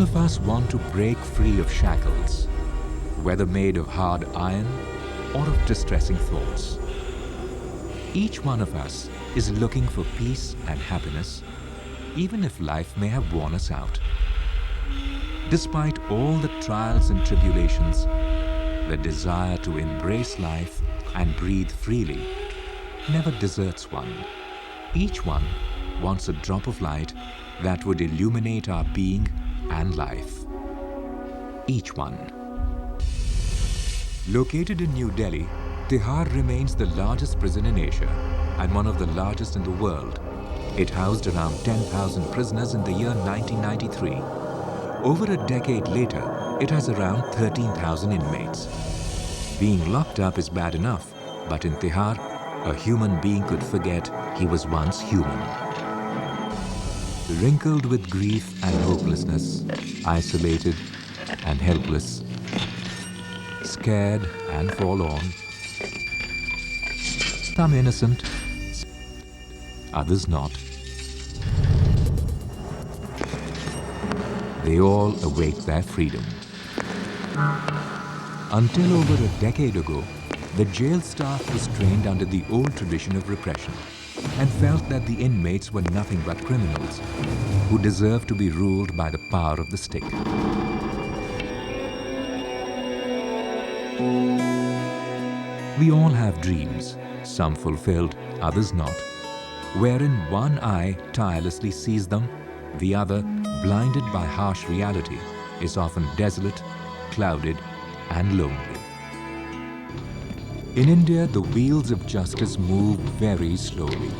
of us want to break free of shackles, whether made of hard iron or of distressing thoughts. Each one of us is looking for peace and happiness, even if life may have worn us out. Despite all the trials and tribulations, the desire to embrace life and breathe freely never deserts one. Each one wants a drop of light that would illuminate our being and life. Each one. Located in New Delhi, Tihar remains the largest prison in Asia and one of the largest in the world. It housed around 10,000 prisoners in the year 1993. Over a decade later, it has around 13,000 inmates. Being locked up is bad enough, but in Tihar, a human being could forget he was once human. Wrinkled with grief and hopelessness, isolated and helpless, scared and forlorn, some innocent, others not. They all await their freedom. Until over a decade ago, the jail staff was trained under the old tradition of repression and felt that the inmates were nothing but criminals who deserved to be ruled by the power of the stick. We all have dreams, some fulfilled, others not, wherein one eye tirelessly sees them, the other, blinded by harsh reality, is often desolate, clouded, and lonely. In India, the wheels of justice move very slowly.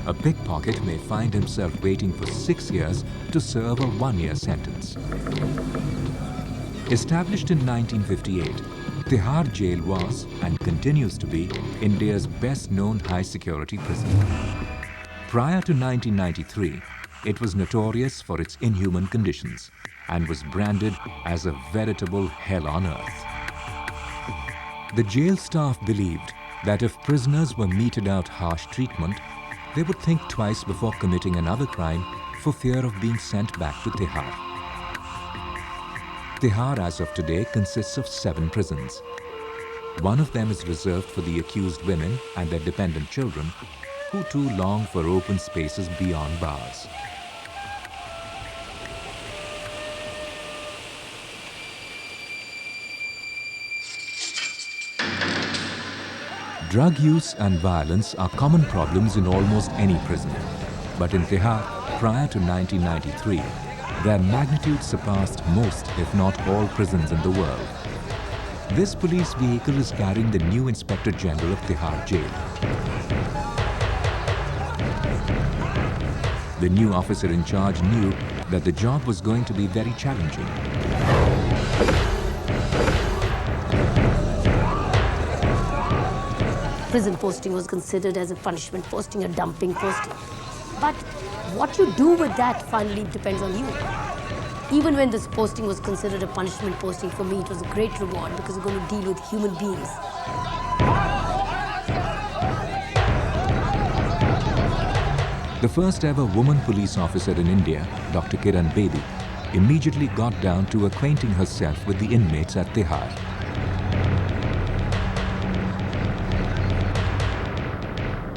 A pickpocket may find himself waiting for 6 years to serve a 1-year sentence. Established in 1958, Tihar Jail was and continues to be India's best-known high-security prison. Prior to 1993, it was notorious for its inhuman conditions and was branded as a veritable hell on earth. The jail staff believed that if prisoners were meted out harsh treatment, they would think twice before committing another crime for fear of being sent back to Tihar. Tihar as of today consists of 7 prisons. One of them is reserved for the accused women and their dependent children who too long for open spaces beyond bars. Drug use and violence are common problems in almost any prison. But in Tihar, prior to 1993, their magnitude surpassed most, if not all, prisons in the world. This police vehicle is carrying the new Inspector General of Tihar Jail. The new officer in charge knew that the job was going to be very challenging. Prison posting was considered as a punishment posting, a dumping posting. But what you do with that finally depends on you. Even when this posting was considered a punishment posting, for me it was a great reward because you're going to deal with human beings. The first ever woman police officer in India, Dr. Kiran Bedi, immediately got down to acquainting herself with the inmates at Tihar.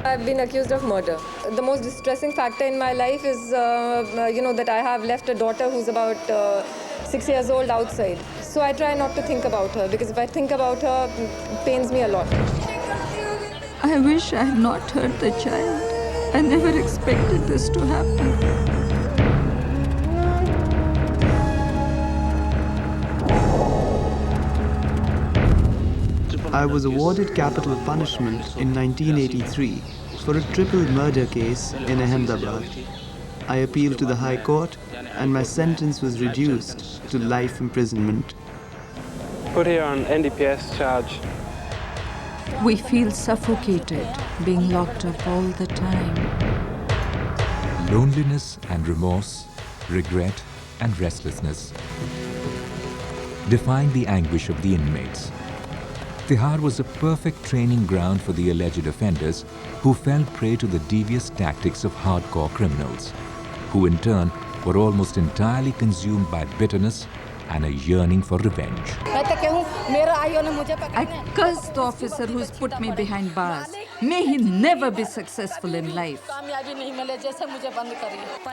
I've been accused of murder. The most distressing factor in my life is, that I have left a daughter who's about 6 years old outside. So I try not to think about her because if I think about her, it pains me a lot. I wish I had not hurt the child. I never expected this to happen. I was awarded capital punishment in 1983 for a triple murder case in Ahmedabad. I appealed to the High Court and my sentence was reduced to life imprisonment. Put here on NDPS charge. We feel suffocated, being locked up all the time. Loneliness and remorse, regret and restlessness define the anguish of the inmates. Tihar was a perfect training ground for the alleged offenders who fell prey to the devious tactics of hardcore criminals, who in turn were almost entirely consumed by bitterness and a yearning for revenge. I curse the officer who's put me behind bars. May he never be successful in life.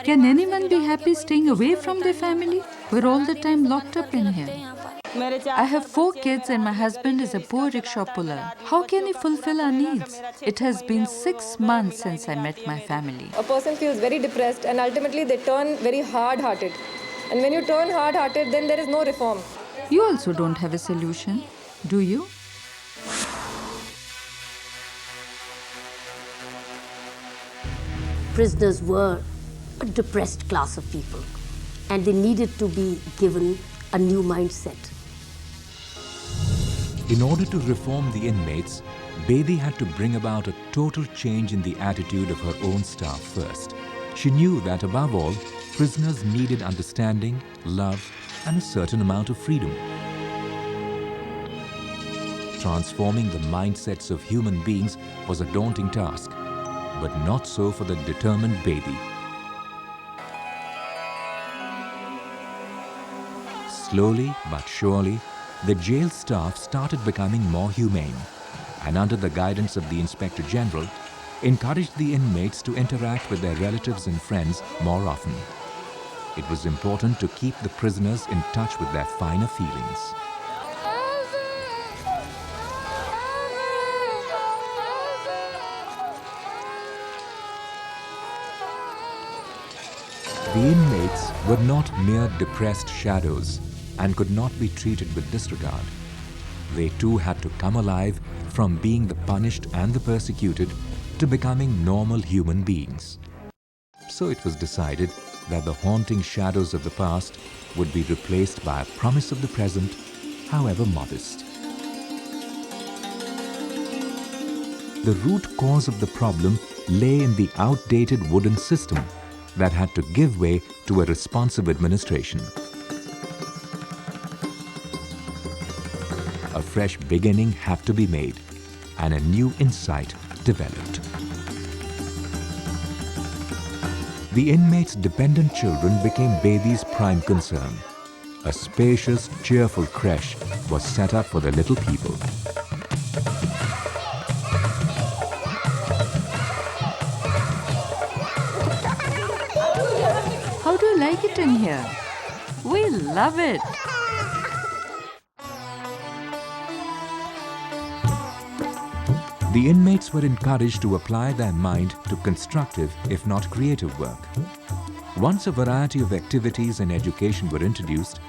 Can anyone be happy staying away from their family? We're all the time locked up in here. I have 4 kids and my husband is a poor rickshaw puller. How can he fulfill our needs? It has been 6 months since I met my family. A person feels very depressed and ultimately they turn very hard-hearted. And when you turn hard-hearted, then there is no reform. You also don't have a solution, do you? Prisoners were a depressed class of people, and they needed to be given a new mindset. In order to reform the inmates, Bedi had to bring about a total change in the attitude of her own staff first. She knew that above all, prisoners needed understanding, love, and a certain amount of freedom. Transforming the mindsets of human beings was a daunting task, but not so for the determined Bedi. Slowly but surely, the jail staff started becoming more humane, and under the guidance of the Inspector General, encouraged the inmates to interact with their relatives and friends more often. It was important to keep the prisoners in touch with their finer feelings. The inmates were not mere depressed shadows and could not be treated with disregard. They too had to come alive from being the punished and the persecuted to becoming normal human beings. So it was decided that the haunting shadows of the past would be replaced by a promise of the present, however modest. The root cause of the problem lay in the outdated wooden system that had to give way to a responsive administration. A fresh beginning had to be made, and a new insight developed. The inmates' dependent children became Bedi's prime concern. A spacious, cheerful creche was set up for the little people. How do you like it in here? We love it. The inmates were encouraged to apply their mind to constructive, if not creative work. Once a variety of activities and education were introduced,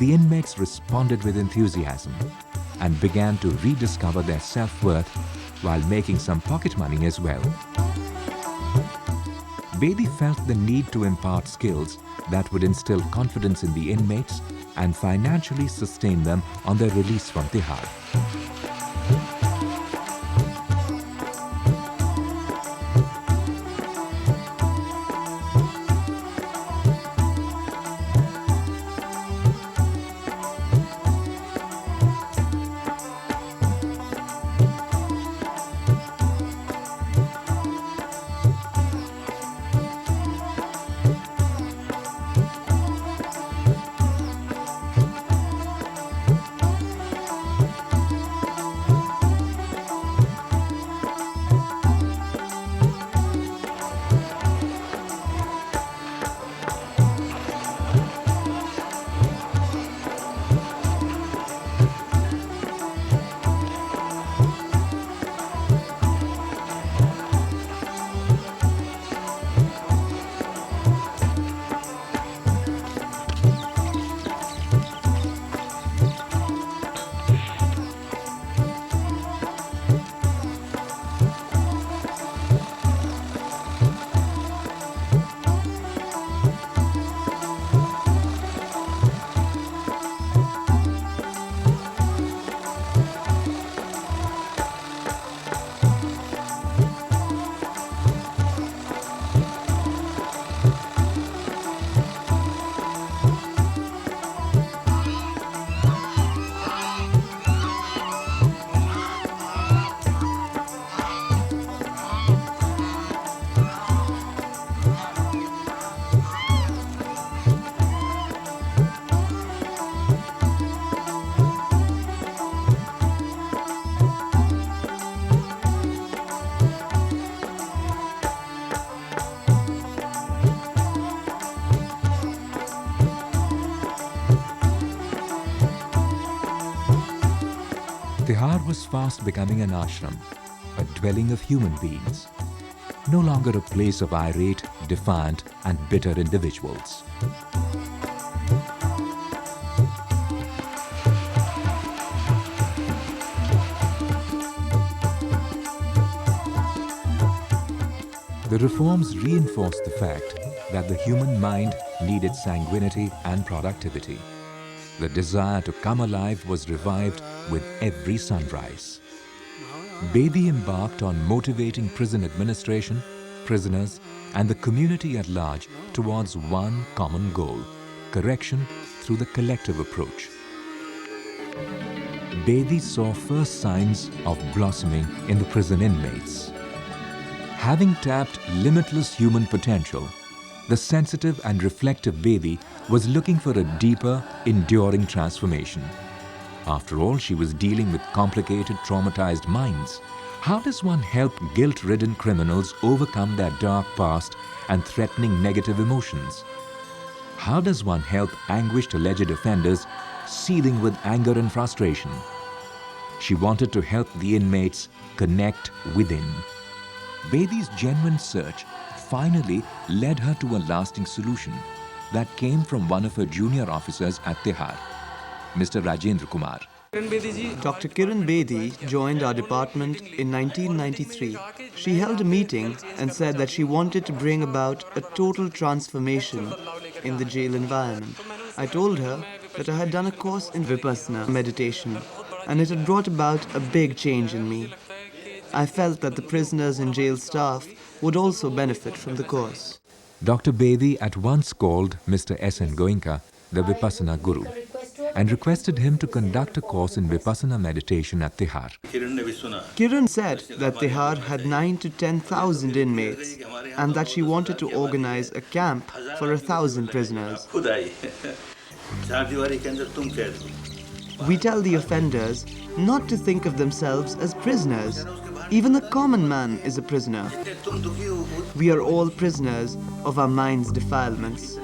the inmates responded with enthusiasm and began to rediscover their self-worth while making some pocket money as well. Bedi felt the need to impart skills that would instill confidence in the inmates and financially sustain them on their release from Tihar. Tihar was fast becoming an ashram, a dwelling of human beings, no longer a place of irate, defiant and bitter individuals. The reforms reinforced the fact that the human mind needed sanguinity and productivity. The desire to come alive was revived with every sunrise. Bedi embarked on motivating prison administration, prisoners, and the community at large towards one common goal: correction through the collective approach. Bedi saw first signs of blossoming in the prison inmates. Having tapped limitless human potential, the sensitive and reflective Bedi was looking for a deeper, enduring transformation. After all, she was dealing with complicated, traumatized minds. How does one help guilt-ridden criminals overcome their dark past and threatening negative emotions? How does one help anguished alleged offenders seething with anger and frustration? She wanted to help the inmates connect within. Bedi's genuine search finally led her to a lasting solution that came from one of her junior officers at Tihar, Mr. Rajendra Kumar. Dr. Kiran Bedi joined our department in 1993. She held a meeting and said that she wanted to bring about a total transformation in the jail environment. I told her that I had done a course in Vipassana meditation and it had brought about a big change in me. I felt that the prisoners and jail staff would also benefit from the course. Dr. Bedi at once called Mr. S.N. Goenka, the Vipassana Guru, and requested him to conduct a course in Vipassana meditation at Tihar. Kiran said that Tihar had 9,000 to 10,000 inmates and that she wanted to organize a camp for 1,000 prisoners. We tell the offenders not to think of themselves as prisoners. Even the common man is a prisoner. We are all prisoners of our mind's defilements.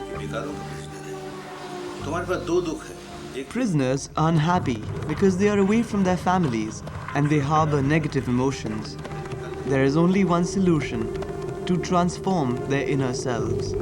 Prisoners are unhappy because they are away from their families and they harbor negative emotions. There is only one solution: to transform their inner selves.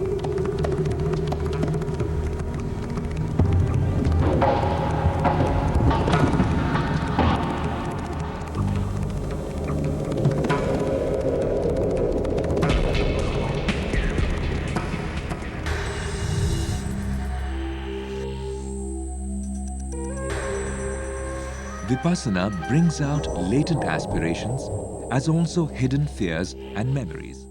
Vipassana brings out latent aspirations as also hidden fears and memories.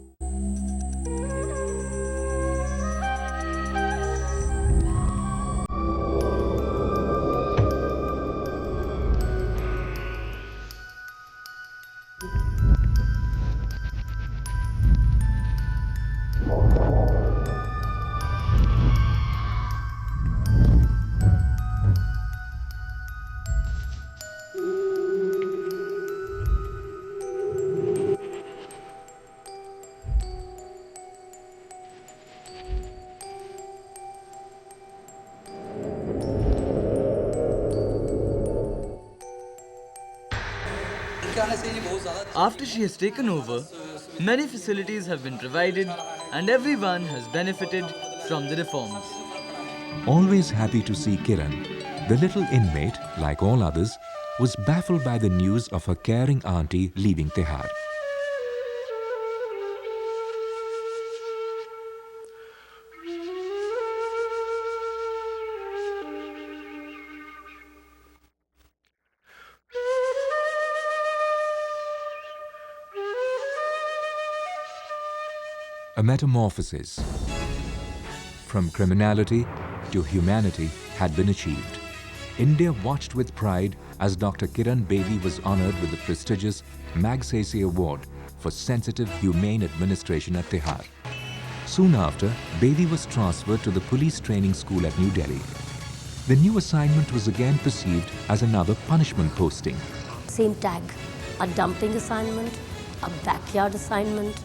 After she has taken over, many facilities have been provided and everyone has benefited from the reforms. Always happy to see Kiran, the little inmate, like all others, was baffled by the news of her caring auntie leaving Tihar. A metamorphosis from criminality to humanity had been achieved. India watched with pride as Dr. Kiran Bedi was honored with the prestigious Magsaysay Award for sensitive, humane administration at Tihar. Soon after, Bedi was transferred to the police training school at New Delhi. The new assignment was again perceived as another punishment posting. Same tag, a dumping assignment, a backyard assignment,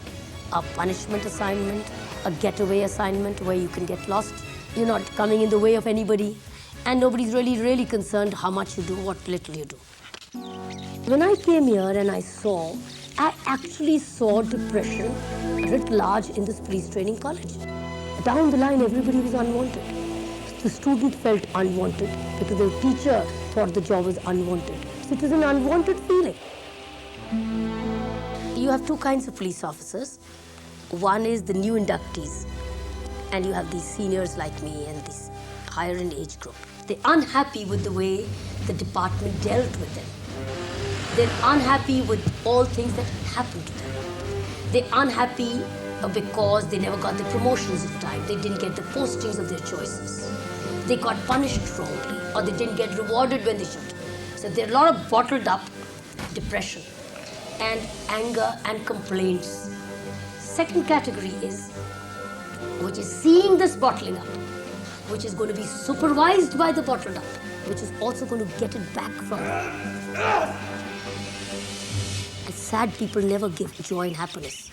a punishment assignment, a getaway assignment where you can get lost. You're not coming in the way of anybody and nobody's really concerned how much you do, what little you do. When I came here and I actually saw depression writ large in this police training college. Down the line, everybody was unwanted. The student felt unwanted because the teacher thought the job was unwanted. So it was an unwanted feeling. You have two kinds of police officers. One is the new inductees, and you have these seniors like me and this higher in age group. They're unhappy with the way the department dealt with them. They're unhappy with all things that happened to them. They're unhappy because they never got the promotions in time. They didn't get the postings of their choices. They got punished wrongly, or they didn't get rewarded when they should. So there are a lot of bottled up depression and anger and complaints. Second category which is seeing this bottling up, which is going to be supervised by the bottled up, which is also going to get it back from them. And sad people never give joy and happiness.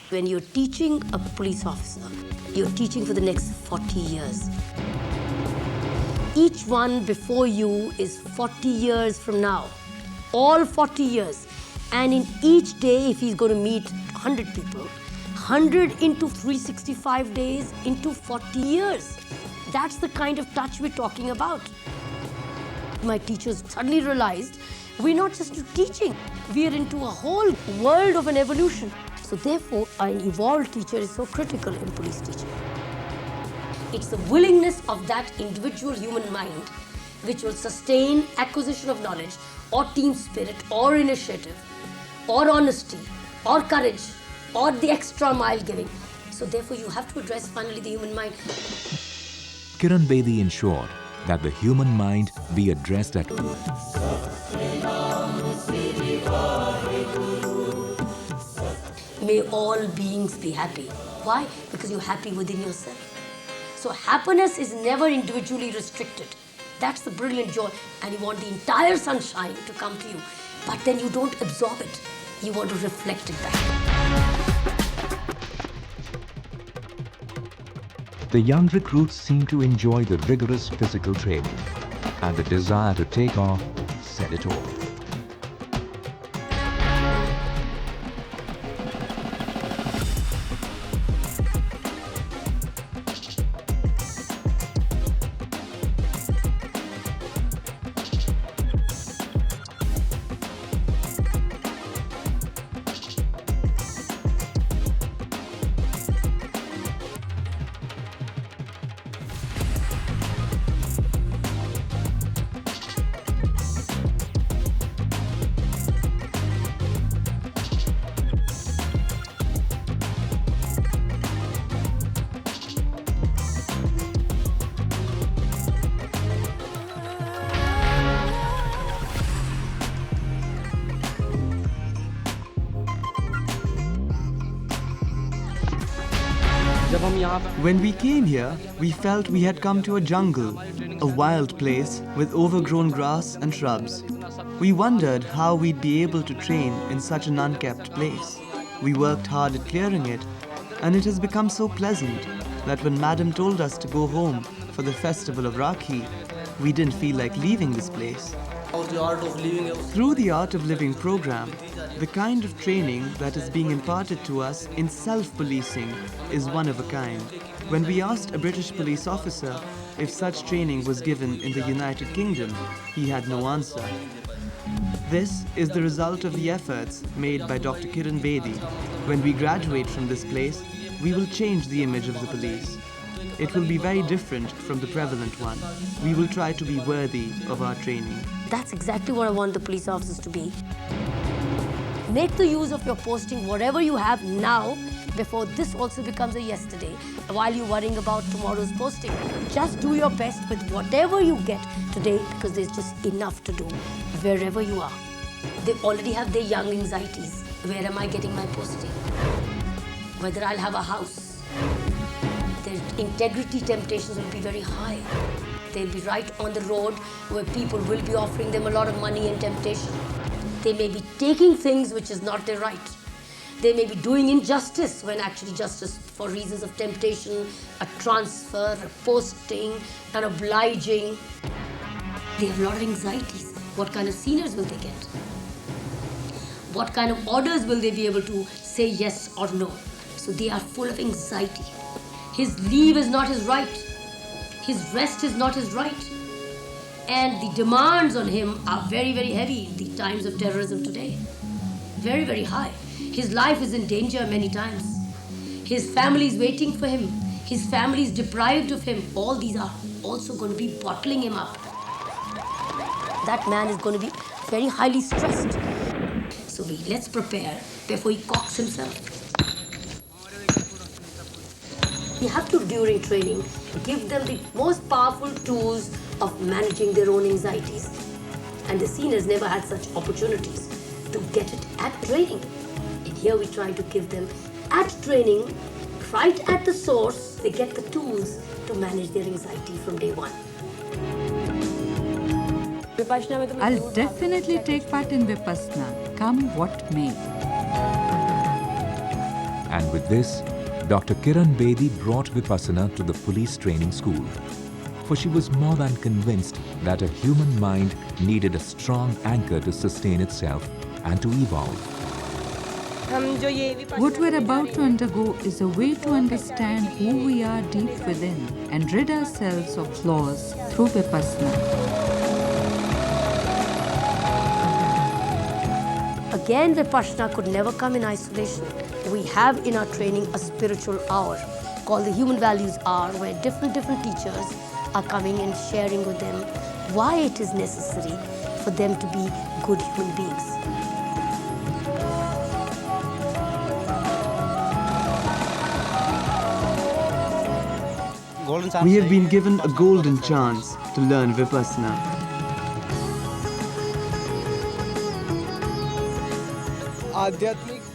When you're teaching a police officer, you're teaching for the next 40 years. Each one before you is 40 years from now. All 40 years. And in each day, if he's going to meet 100 people, 100 into 365 days into 40 years. That's the kind of touch we're talking about. My teachers suddenly realized we're not just teaching, we're into a whole world of an evolution. So therefore, an evolved teacher is so critical in police teaching. It's the willingness of that individual human mind which will sustain acquisition of knowledge or team spirit or initiative or honesty or courage or the extra mile giving. So therefore, you have to address finally the human mind. Kiran Bedi ensured that the human mind be addressed at May all beings be happy. Why? Because you're happy within yourself. So happiness is never individually restricted. That's the brilliant joy. And you want the entire sunshine to come to you. But then you don't absorb it. You want to reflect it back. The young recruits seem to enjoy the rigorous physical training, and the desire to take off said it all. When we came here, we felt we had come to a jungle, a wild place with overgrown grass and shrubs. We wondered how we'd be able to train in such an unkept place. We worked hard at clearing it, and it has become so pleasant that when Madam told us to go home for the festival of Rakhi, we didn't feel like leaving this place. Through the Art of Living program, the kind of training that is being imparted to us in self-policing is one of a kind. When we asked a British police officer if such training was given in the United Kingdom, he had no answer. This is the result of the efforts made by Dr. Kiran Bedi. When we graduate from this place, we will change the image of the police. It will be very different from the prevalent one. We will try to be worthy of our training. That's exactly what I want the police officers to be. Make the use of your posting, whatever you have now, before this also becomes a yesterday, while you're worrying about tomorrow's posting. Just do your best with whatever you get today, because there's just enough to do wherever you are. They already have their young anxieties. Where am I getting my posting? Whether I'll have a house. Their integrity temptations will be very high. They'll be right on the road where people will be offering them a lot of money and temptation. They may be taking things which is not their right. They may be doing injustice when actually justice for reasons of temptation, a transfer, a posting, an obliging. They have a lot of anxieties. What kind of seniors will they get? What kind of orders will they be able to say yes or no? So they are full of anxiety. His leave is not his right. His rest is not his right. And the demands on him are very, very heavy in the times of terrorism today. Very, very high. His life is in danger many times. His family is waiting for him. His family is deprived of him. All these are also going to be bottling him up. That man is going to be very highly stressed. So let's prepare before he cocks himself. We have to, during training, give them the most powerful tools of managing their own anxieties. And the seniors never had such opportunities to get it at training. And here we try to give them at training, right at the source, they get the tools to manage their anxiety from day one. I'll definitely take part in Vipassana, come what may. And with this, Dr. Kiran Bedi brought Vipassana to the police training school. For she was more than convinced that a human mind needed a strong anchor to sustain itself and to evolve. What we're about to undergo is a way to understand who we are deep within and rid ourselves of flaws through Vipassana. Again, Vipassana could never come in isolation. We have in our training a spiritual hour called the Human Values Hour, where different teachers are coming and sharing with them why it is necessary for them to be good human beings. We have been given a golden chance to learn Vipassana.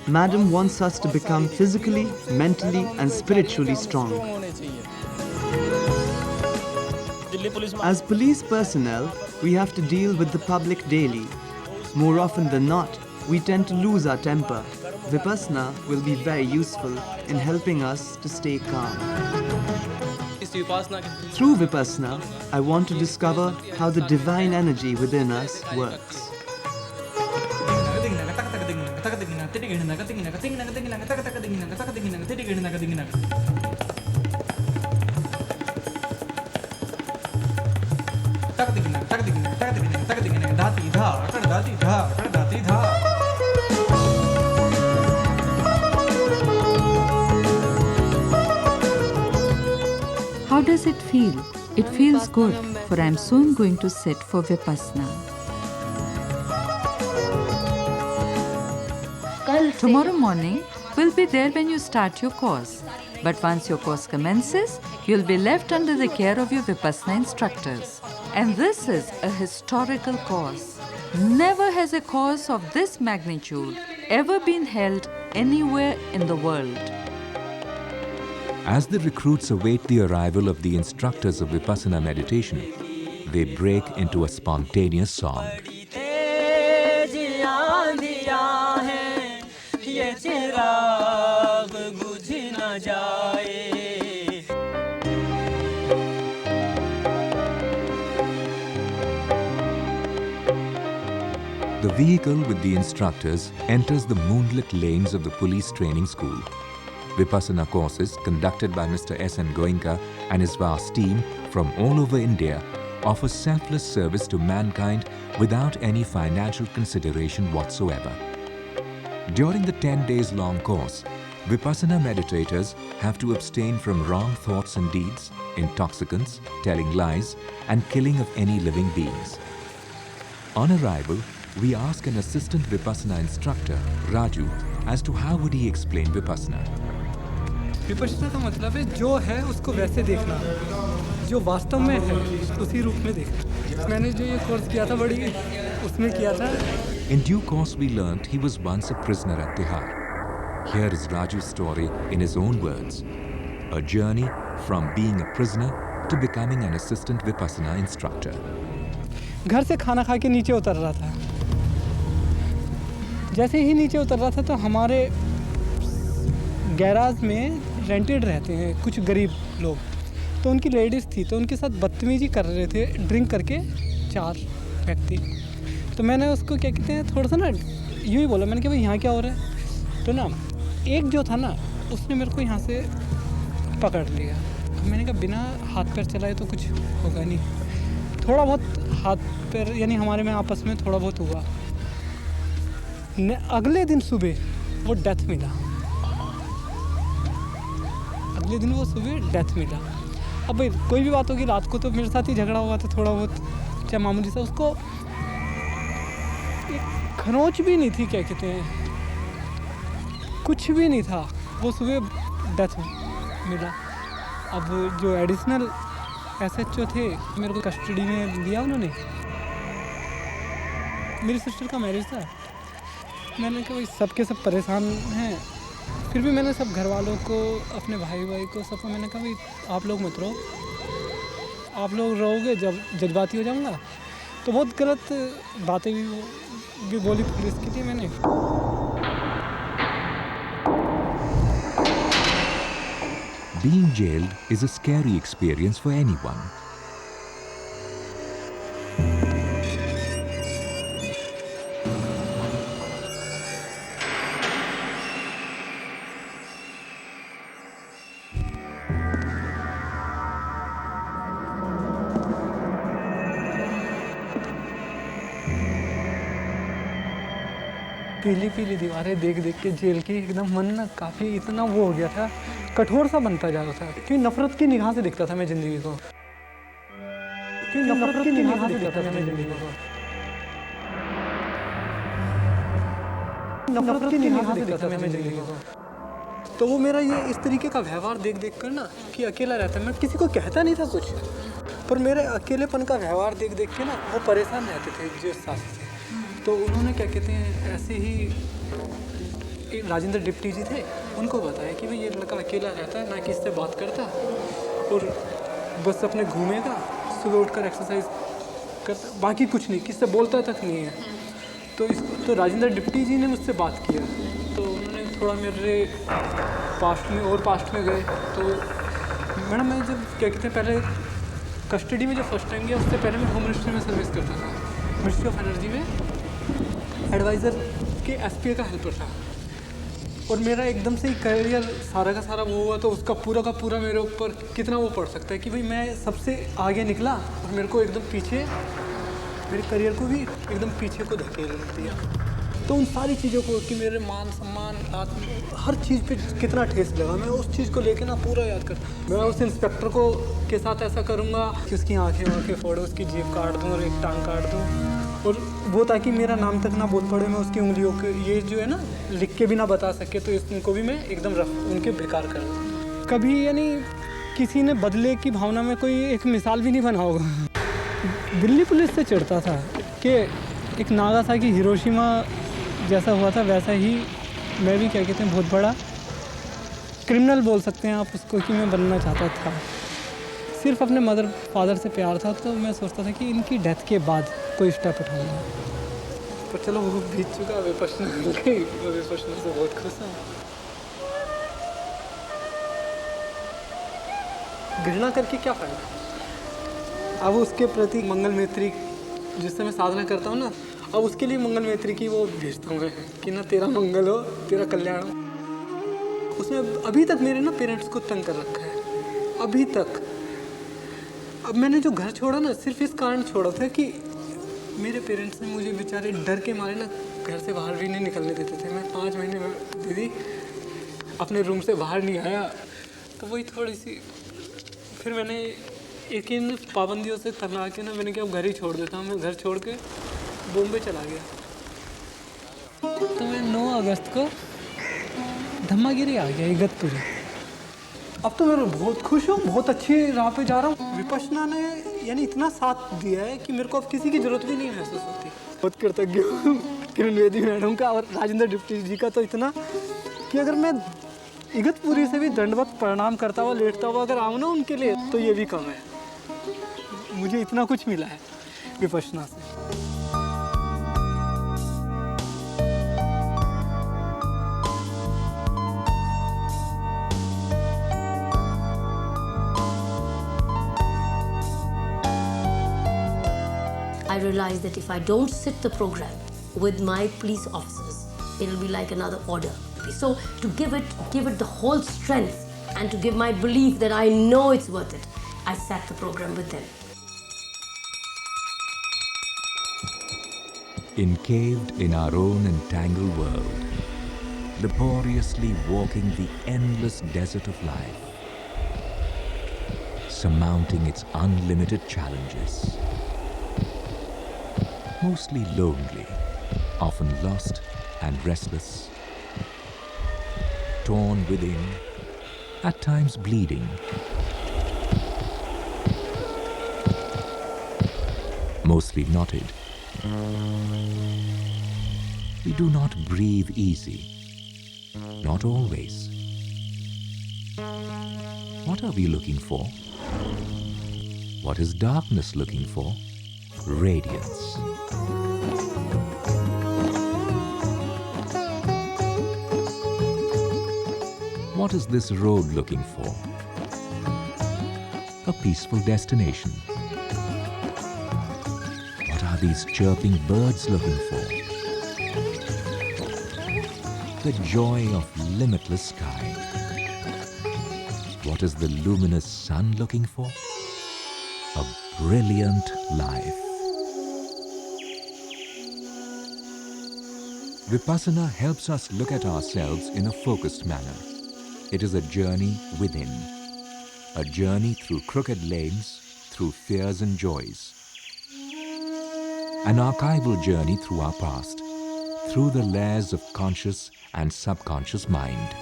Madam wants us to become physically, mentally and spiritually strong. As police personnel, we have to deal with the public daily. More often than not, we tend to lose our temper. Vipassana will be very useful in helping us to stay calm. Through Vipassana, I want to discover how the divine energy within us works. How does it feel? It feels good, for I am soon going to sit for Vipassana. Tomorrow morning, we'll be there when you start your course. But once your course commences, you'll be left under the care of your Vipassana instructors. And this is a historical course. Never has a course of this magnitude ever been held anywhere in the world. As the recruits await the arrival of the instructors of Vipassana meditation, they break into a spontaneous song. The vehicle with the instructors enters the moonlit lanes of the police training school. Vipassana courses conducted by Mr. S.N. Goenka and his vast team from all over India offer selfless service to mankind without any financial consideration whatsoever. During the 10 days long course, Vipassana meditators have to abstain from wrong thoughts and deeds, intoxicants, telling lies, and killing of any living beings. On arrival, we ask an assistant Vipassana instructor, Raju, as to how would he explain Vipassana. Vipassana का मतलब है जो है उसको वैसे देखना, जो वास्तव में है उसी रूप में देखना। मैंने जो ये कोर्स किया था बड़ी उसमें किया था। In due course we learnt he was once a prisoner at Tihar. Here is Raju's story in his own words. A journey from being a prisoner to becoming an assistant Vipassana instructor. घर से खाना खा के नीचे उतर रहा था। जैसे ही नीचे उतर रहा था तो हमारे गैराज में रेंटेड रहते हैं कुछ गरीब लोग, तो उनकी लेडीज़ थी तो उनके साथ बदतमीजी कर रहे थे ड्रिंक करके 4 व्यक्ति। तो मैंने उसको क्या कहते हैं थोड़ा सा ना यूँ ही बोला, मैंने कहा भाई यहाँ क्या हो रहा है। तो ना एक जो था ना उसने मेरे को यहाँ से पकड़ लिया। मैंने कहा बिना हाथ पैर चलाए तो कुछ होगा नहीं। थोड़ा बहुत हाथ पैर यानी हमारे में आपस में थोड़ा बहुत हुआ। अगले दिन सुबह वो डेथ मिला। अगले दिन वो सुबह डेथ मिला। अब भाई कोई भी बात होगी, रात को तो मेरे साथ ही झगड़ा हुआ था थोड़ा बहुत, चाहे मामूली सा, उसको एक खरोंच भी नहीं थी, क्या कहते हैं, कुछ भी नहीं था, वो सुबह डेथ मिला। अब जो एडिशनल SHO थे मेरे को कस्टडी में लिया उन्होंने। मेरी सिस्टर का मैरिज था। मैंने कहा भाई सबके सब परेशान हैं, फिर भी मैंने सब घर वालों को, अपने भाई को, सबको मैंने कहा भाई आप लोग मत रहो, आप लोग रहोगे जब जज्बाती हो जाऊंगा। तो बहुत गलत बातें भी बोली पुलिस की थी मैंने। Being jailed is a scary experience for anyone. पीली पीली दीवारें देख देख के जेल की एकदम मन ना काफ़ी इतना वो हो गया था, कठोर सा बनता जा रहा था। क्योंकि नफरत की निगाह से देखता था मैं ज़िंदगी को, नफरत की निगाह से देखता था मैं ज़िंदगी को, नफरत की निगाह से देखता था मैं ज़िंदगी को। तो वो मेरा ये इस तरीके का व्यवहार देख देख कर ना कि अकेला रहता, मैं किसी को कहता नहीं था कुछ, पर मेरे अकेलेपन का व्यवहार देख देख के ना वो परेशान रहते थे जेल साथी से। तो उन्होंने क्या कहते हैं ऐसे ही राजेंद्र डिप्टी जी थे, उनको बताया कि भाई ये लड़का अकेला रहता है, ना कि इससे बात करता और बस अपने घूमेगा, सुबह उठकर एक्सरसाइज करता, बाकी कुछ नहीं, किससे बोलता तक नहीं है। तो राजेंद्र डिप्टी जी ने मुझसे बात किया, तो उन्होंने थोड़ा मेरे पास्ट में गए। तो मैडम मैं जब क्या कहते हैं पहले कस्टडी में जब फर्स्ट टाइम गया, उससे पहले मैं होम मिनिस्ट्री में सर्विस करता था, मिनिस्ट्री ऑफ एनर्जी में एडवाइज़र के SPA का हेल्पर था। और मेरा एकदम से ही करियर सारा का सारा वो हुआ, तो उसका पूरा का पूरा मेरे ऊपर कितना वो पड़ सकता है कि भाई मैं सबसे आगे निकला और मेरे को एकदम पीछे, मेरे करियर को भी एकदम पीछे को धकेल दिया। तो उन सारी चीज़ों को कि मेरे मान सम्मान हर चीज़ पे कितना ठेस लगा, मैं उस चीज़ को लेके ना पूरा याद करता। मैं उस इंस्पेक्टर को के साथ ऐसा करूँगा कि उसकी आँखें फोड़ो, उसकी जीभ काट दूँ और एक टांग काट दूँ, और वो ताकि मेरा नाम तक ना बोल पड़े, मैं उसकी उंगलियों के ये जो है ना लिख के भी ना बता सके, तो इनको भी मैं एकदम रफ उनके बेकार कर दूँ। कभी यानी किसी ने बदले की भावना में कोई एक मिसाल भी नहीं बना होगा। दिल्ली पुलिस से चिढ़ता था कि एक नागासाकी हिरोशिमा जैसा हुआ था, वैसा ही मैं भी क्या कहते हैं बहुत बड़ा क्रिमिनल बोल सकते हैं आप उसको कि मैं बनना चाहता था। सिर्फ अपने मदर फादर से प्यार था, तो मैं सोचता था कि इनकी डेथ के बाद कोई स्टेप उठाऊंगा। पर चलो वो बीत चुका, विपश्यना मिल गई, मैं विपश्यना से बहुत खुश हूँ। घृणा करके क्या फ़ायदा। अब उसके प्रति मंगल मैत्री जिससे मैं साधना करता हूँ ना, अब उसके लिए मंगल मैत्री की वो भेजता हूँ मैं कि ना तेरा मंगल हो, तेरा कल्याण हो। उसने अभी तक मेरे ना पेरेंट्स को तंग कर रखा है, अभी तक। अब मैंने जो घर छोड़ा ना सिर्फ इस कारण छोड़ा था कि मेरे पेरेंट्स ने मुझे बेचारे डर के मारे ना घर से बाहर भी नहीं निकलने देते थे। मैं 5 महीने में दीदी अपने रूम से बाहर नहीं आया, तो वही थोड़ी सी फिर मैंने एक इन पाबंदियों से तंग के ना मैंने कहा घर ही छोड़ देता हूँ। मैं घर छोड़ के बॉम्बे चला गया। तो मैं 9 अगस्त को धम्मागिरी आ गया, इगतपुरी। अब तो मैं बहुत खुश हूँ, बहुत अच्छी राह पे जा रहा हूँ। विपश्यना ने यानी इतना साथ दिया है कि मेरे को अब किसी की ज़रूरत भी नहीं महसूस होती। बहुत कृतज्ञ हूँ किरण बेदी मैडम का और राजेंद्र डिप्टी जी का, तो इतना कि अगर मैं इगतपुरी से भी दंडवत प्रणाम करता हुआ लेटता हुआ अगर आऊँ ना उनके लिए, तो ये भी कम है। मुझे इतना कुछ मिला है विपश्यना से। I realized that if I don't sit the program with my police officers, it'll be like another order. So to give it the whole strength and to give my belief that I know it's worth it, I sat the program with them. Encaved in our own entangled world, laboriously walking the endless desert of life, surmounting its unlimited challenges, mostly lonely, often lost and restless, torn within, at times bleeding, mostly knotted. We do not breathe easy, not always. What are we looking for? What is darkness looking for? Radiance. What is this road looking for? A peaceful destination. What are these chirping birds looking for? The joy of limitless sky. What is the luminous sun looking for? A brilliant life. Vipassana helps us look at ourselves in a focused manner. It is a journey within. A journey through crooked lanes, through fears and joys. An archival journey through our past, through the layers of conscious and subconscious mind.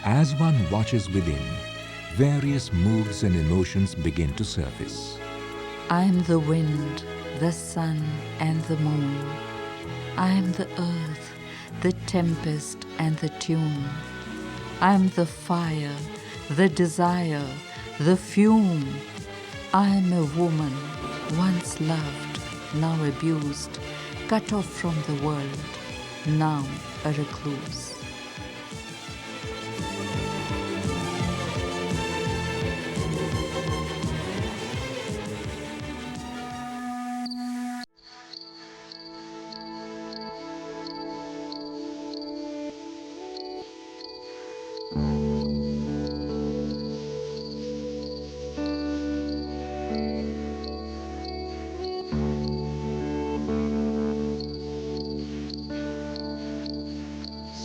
As one watches within, various moods and emotions begin to surface. I am the wind, the sun and the moon. I am the earth, the tempest and the tune. I am the fire, the desire, the fume. I am a woman, once loved, now abused, cut off from the world, now a recluse.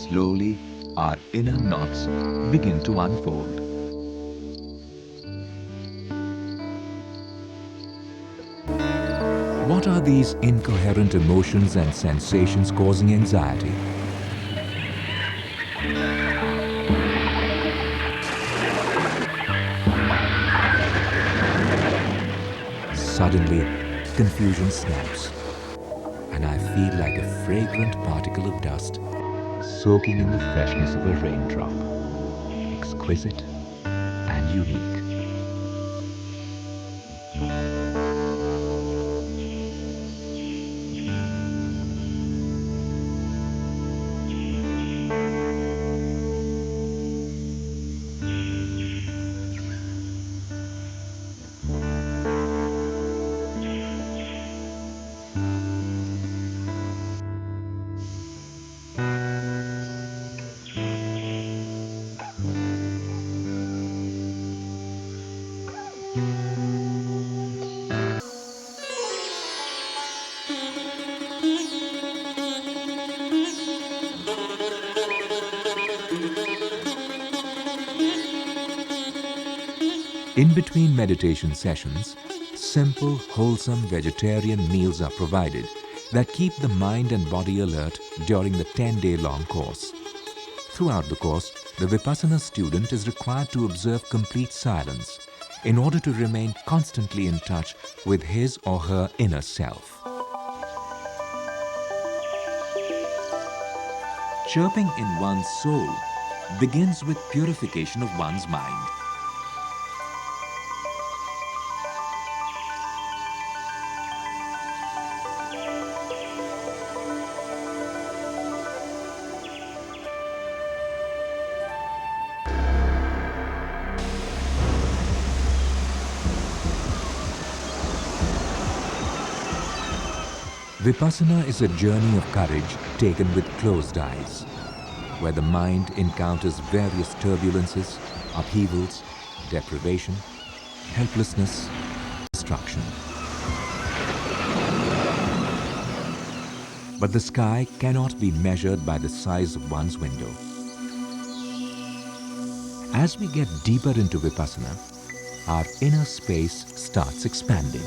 Slowly, our inner knots begin to unfold. What are these incoherent emotions and sensations causing anxiety? Suddenly, confusion snaps, and I feel like a fragrant particle of dust soaking in the freshness of a raindrop, exquisite and unique. In between meditation sessions, simple, wholesome vegetarian meals are provided that keep the mind and body alert during the 10-day-long course. Throughout the course, the Vipassana student is required to observe complete silence in order to remain constantly in touch with his or her inner self. Chirping in one's soul begins with purification of one's mind. Vipassana is a journey of courage taken with closed eyes, where the mind encounters various turbulences, upheavals, deprivation, helplessness, destruction. But the sky cannot be measured by the size of one's window. As we get deeper into Vipassana, our inner space starts expanding.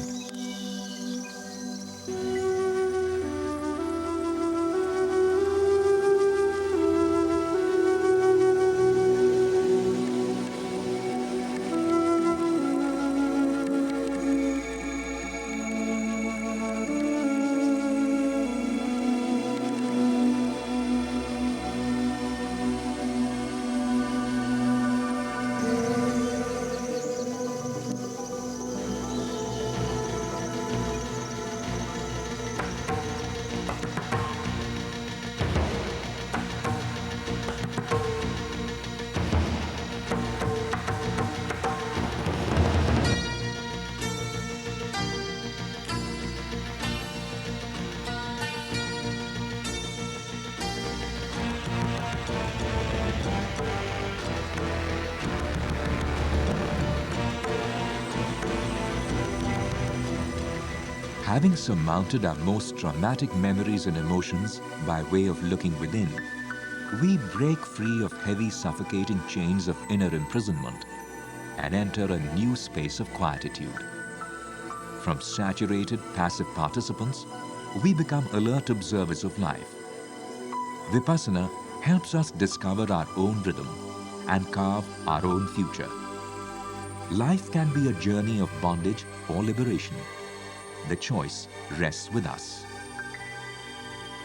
Having surmounted our most traumatic memories and emotions by way of looking within, we break free of heavy suffocating chains of inner imprisonment and enter a new space of quietude. From saturated passive participants, we become alert observers of life. Vipassana helps us discover our own rhythm and carve our own future. Life can be a journey of bondage or liberation. The choice rests with us.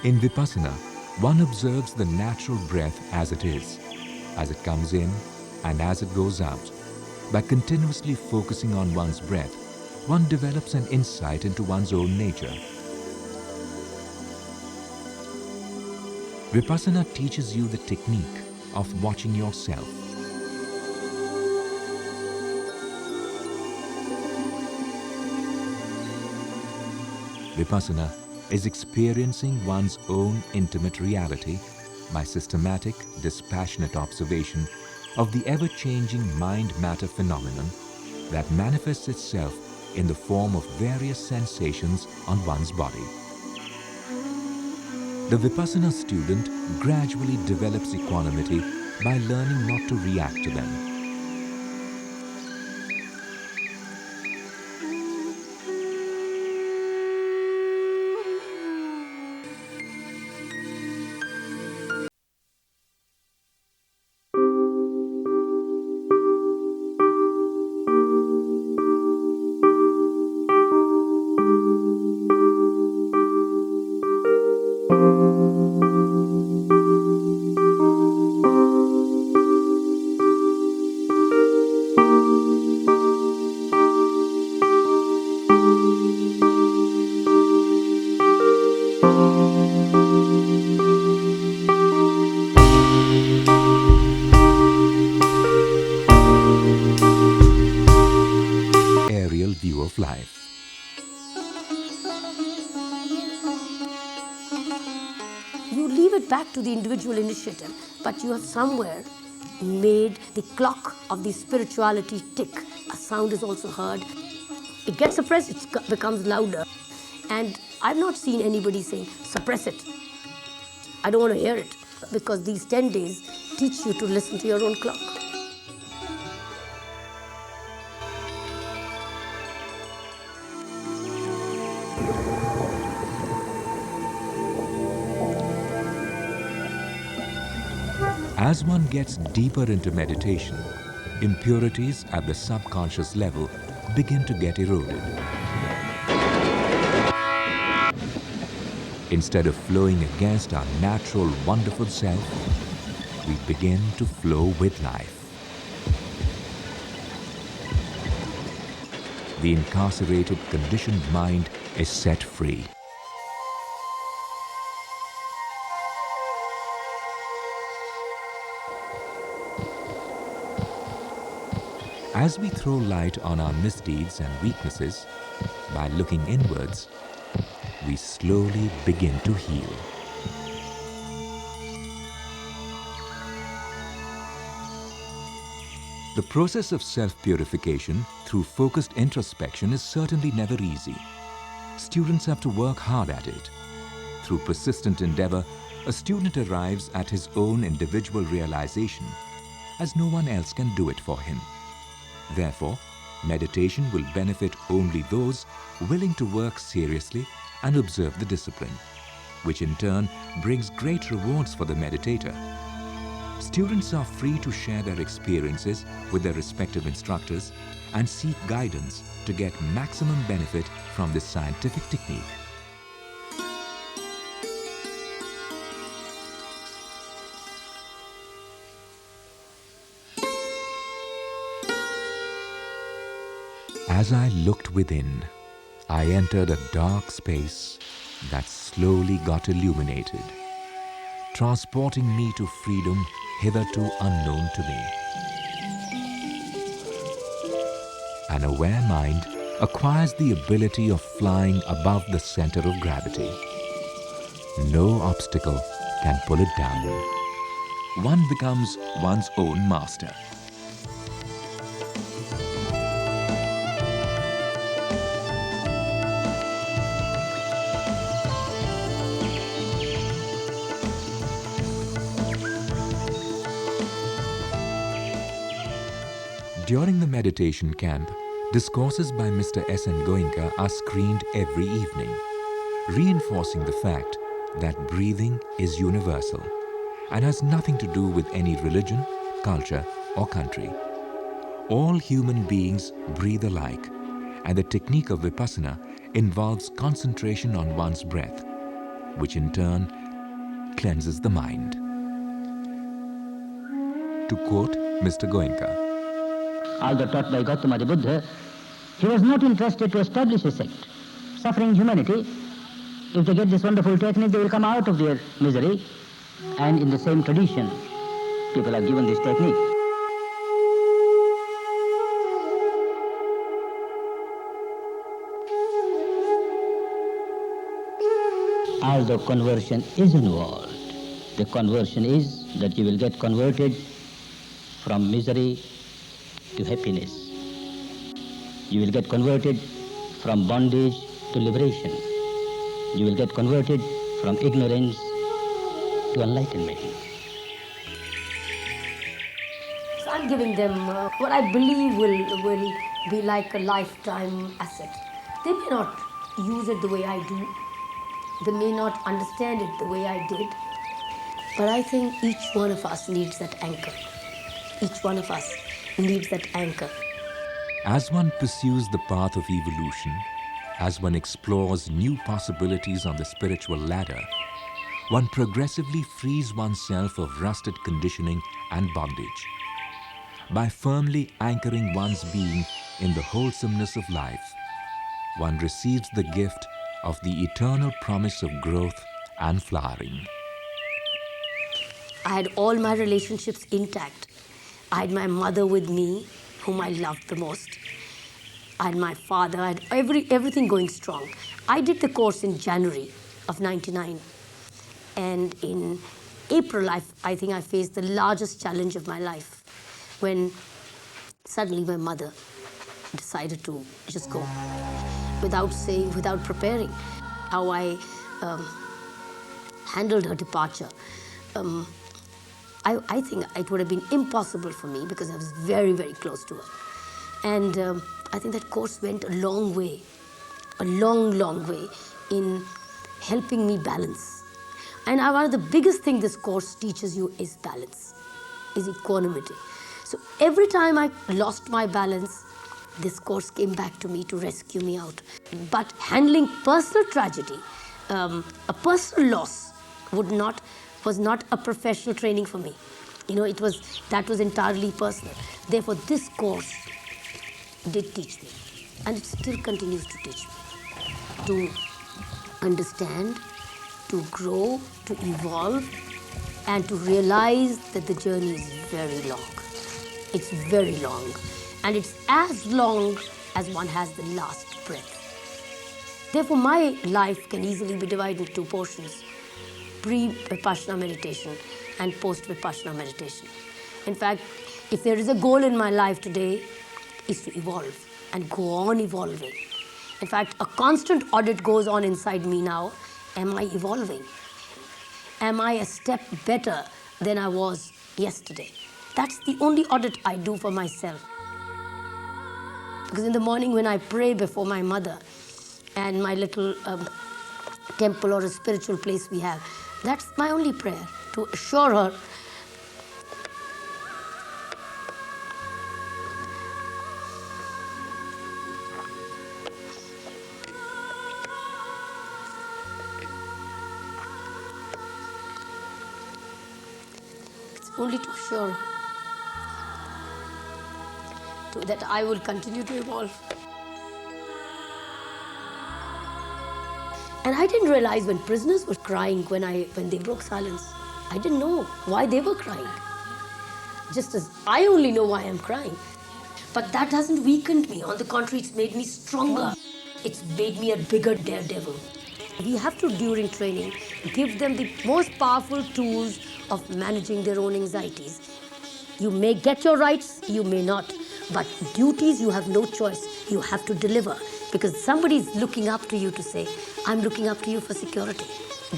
In Vipassana, one observes the natural breath as it is, as it comes in and as it goes out. By continuously focusing on one's breath, one develops an insight into one's own nature. Vipassana teaches you the technique of watching yourself. Vipassana is experiencing one's own intimate reality by systematic, dispassionate observation of the ever-changing mind-matter phenomenon that manifests itself in the form of various sensations on one's body. The Vipassana student gradually develops equanimity by learning not to react to them. Aerial view of life. You leave it back to the individual initiative, but you have somewhere made the clock of the spirituality tick. A sound is also heard. It gets suppressed, it becomes louder. And I've not seen anybody saying, suppress it. I don't want to hear it, because these 10 days teach you to listen to your own clock. As one gets deeper into meditation, impurities at the subconscious level begin to get eroded. Instead of flowing against our natural, wonderful self, we begin to flow with life. The incarcerated, conditioned mind is set free. As we throw light on our misdeeds and weaknesses by looking inwards, we slowly begin to heal. The process of self-purification through focused introspection is certainly never easy. Students have to work hard at it. Through persistent endeavor, a student arrives at his own individual realization, as no one else can do it for him. Therefore, meditation will benefit only those willing to work seriously and observe the discipline, which in turn brings great rewards for the meditator. Students are free to share their experiences with their respective instructors and seek guidance to get maximum benefit from this scientific technique. As I looked within, I entered a dark space that slowly got illuminated, transporting me to freedom hitherto unknown to me. An aware mind acquires the ability of flying above the center of gravity. No obstacle can pull it down. One becomes one's own master. During the meditation camp, discourses by Mr. S.N. Goenka are screened every evening, reinforcing the fact that breathing is universal and has nothing to do with any religion, culture, or country. All human beings breathe alike, and the technique of Vipassana involves concentration on one's breath, which in turn cleanses the mind. To quote Mr. Goenka, although taught by Gautama the Buddha, he was not interested to establish a sect. Suffering humanity, if they get this wonderful technique, they will come out of their misery. And in the same tradition, people are given this technique. Although conversion is involved, the conversion is that you will get converted from misery to happiness. You will get converted from bondage to liberation. You will get converted from ignorance to enlightenment. So I'm giving them what I believe will be like a lifetime asset. They may not use it the way I do. They may not understand it the way I did. But I think each one of us needs that anchor. Each one of us needs that anchor. as one pursues the path of evolution, as one explores new possibilities on the spiritual ladder, one progressively frees oneself of rusted conditioning and bondage. By firmly anchoring one's being in the wholesomeness of life, one receives the gift of the eternal promise of growth and flowering. I had all my relationships intact. I had my mother with me, whom I loved the most. I had my father, I had everything going strong. I did the course in January of '99. And in April, I think I faced the largest challenge of my life when suddenly my mother decided to just go without saying, without preparing. How I handled her departure. I think it would have been impossible for me because I was very, very close to her. And I think that course went a long way, a long, long way in helping me balance. And one of the biggest things this course teaches you is balance, is equanimity. So every time I lost my balance, this course came back to me to rescue me out. But handling personal tragedy, a personal loss was not a professional training for me. You know, that was entirely personal. Therefore, this course did teach me, and it still continues to teach me to understand, to grow, to evolve, and to realize that the journey is very long. It's very long, and it's as long as one has the last breath. Therefore, my life can easily be divided into two portions: pre-Vipassana meditation and post-Vipassana meditation. In fact, if there is a goal in my life today, is to evolve and go on evolving. In fact, a constant audit goes on inside me now. Am I evolving? Am I a step better than I was yesterday? That's the only audit I do for myself. Because in the morning when I pray before my mother and my little temple or a spiritual place we have, that's my only prayer, to assure her only to assure that I will continue to evolve. And I didn't realize when prisoners were crying when they broke silence. I didn't know why they were crying. Just as I only know why I'm crying. But that hasn't weakened me. On the contrary, it's made me stronger. It's made me a bigger daredevil. We have to, during training, give them the most powerful tools of managing their own anxieties. You may get your rights, you may not. But duties, you have no choice. You have to deliver. Because somebody's looking up to you to say, I'm looking up to you for security.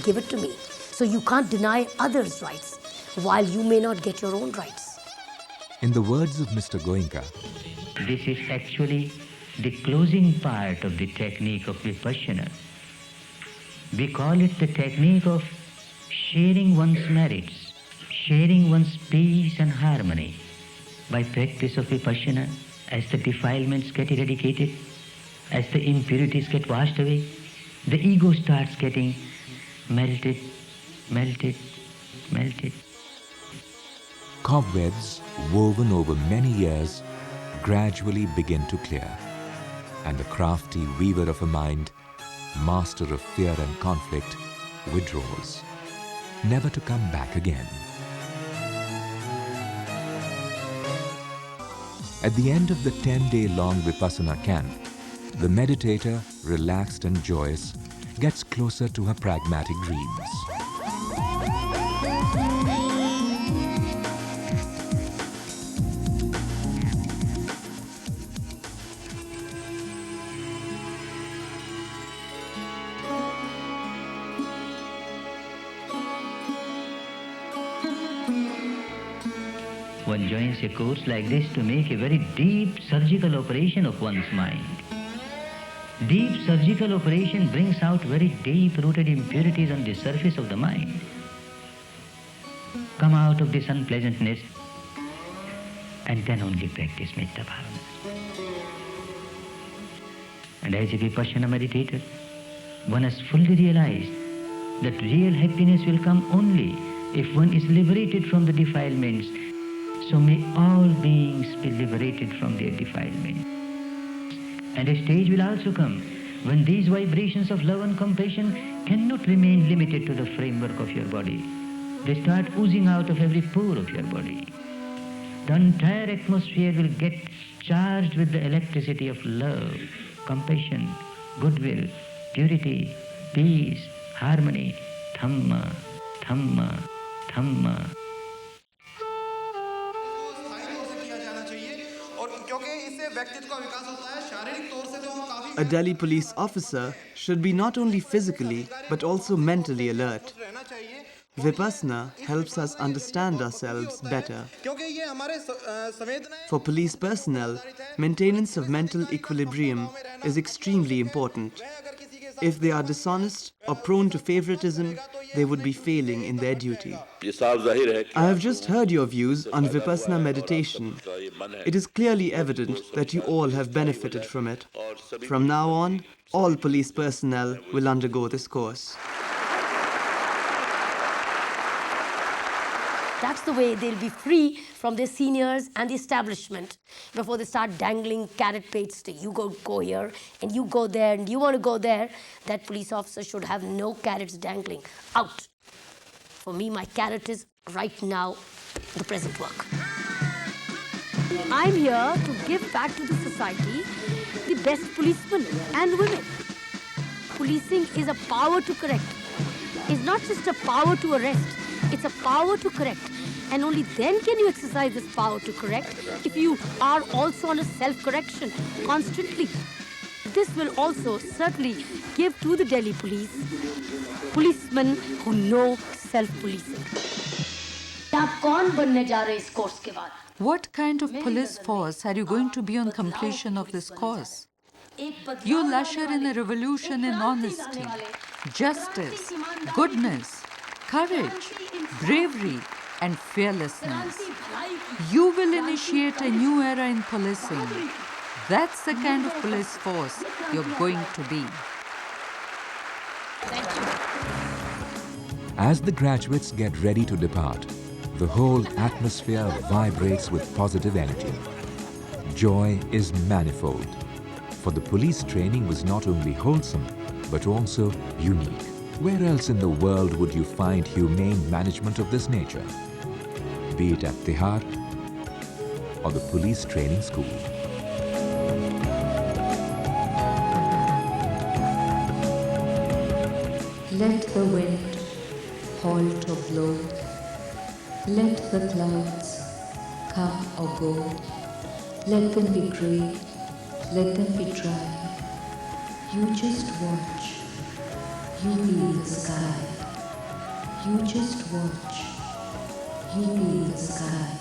Give it to me. So you can't deny others' rights while you may not get your own rights. In the words of Mr. Goenka, this is actually the closing part of the technique of Vipassana. We call it the technique of sharing one's merits, sharing one's peace and harmony. By practice of Vipassana, as the defilements get eradicated, as the impurities get washed away, the ego starts getting melted, melted, melted. cobwebs woven over many years gradually begin to clear, and the crafty weaver of a mind, master of fear and conflict, withdraws, never to come back again. At the end of the 10-day-long Vipassana camp, the meditator, relaxed and joyous, gets closer to her pragmatic dreams. One joins a course like this to make a very deep surgical operation of one's mind. Deep surgical operation brings out very deep-rooted impurities on the surface of the mind. Come out of this unpleasantness and then only practice Metta Bhavana. And as a Vipassana meditator, one has fully realized that real happiness will come only if one is liberated from the defilements. So may all beings be liberated from their defilements. And a stage will also come when these vibrations of love and compassion cannot remain limited to the framework of your body. They start oozing out of every pore of your body. The entire atmosphere will get charged with the electricity of love, compassion, goodwill, purity, peace, harmony, Dhamma, Dhamma, Dhamma. A Delhi police officer should be not only physically but also mentally alert. Vipassana helps us understand ourselves better. For police personnel, maintenance of mental equilibrium is extremely important. If they are dishonest or prone to favoritism, they would be failing in their duty. I have just heard your views on Vipassana meditation. It is clearly evident that you all have benefited from it. From now on, all police personnel will undergo this course. That's the way they'll be free from their seniors and the establishment before they start dangling carrot plates to you go here and you go there and you want to go there. That police officer should have no carrots dangling out. For me, my carrot is right now the present work. I'm here to give back to the society the best policemen and women. policing is a power to correct. It's not just a power to arrest. It's a power to correct. And only then can you exercise this power to correct if you are also on a self-correction constantly. This will also certainly give to the Delhi police policemen who know self-policing. आप कौन बनने जा रहे इस course के बाद? What kind of police force are you going to be on completion of this course? You'll usher in a revolution in honesty, justice, goodness, courage, bravery, and fearlessness. You will initiate a new era in policing. That's the kind of police force you're going to be. As the graduates get ready to depart, the whole atmosphere vibrates with positive energy. Joy is manifold, for the police training was not only wholesome, but also unique. Where else in the world would you find humane management of this nature? Be it at Tihar or the police training school. Let the wind halt or blow. Let the clouds come or go. Let them be grey. Let them be dry. You just watch. You be the sky. You just watch. You be the sky.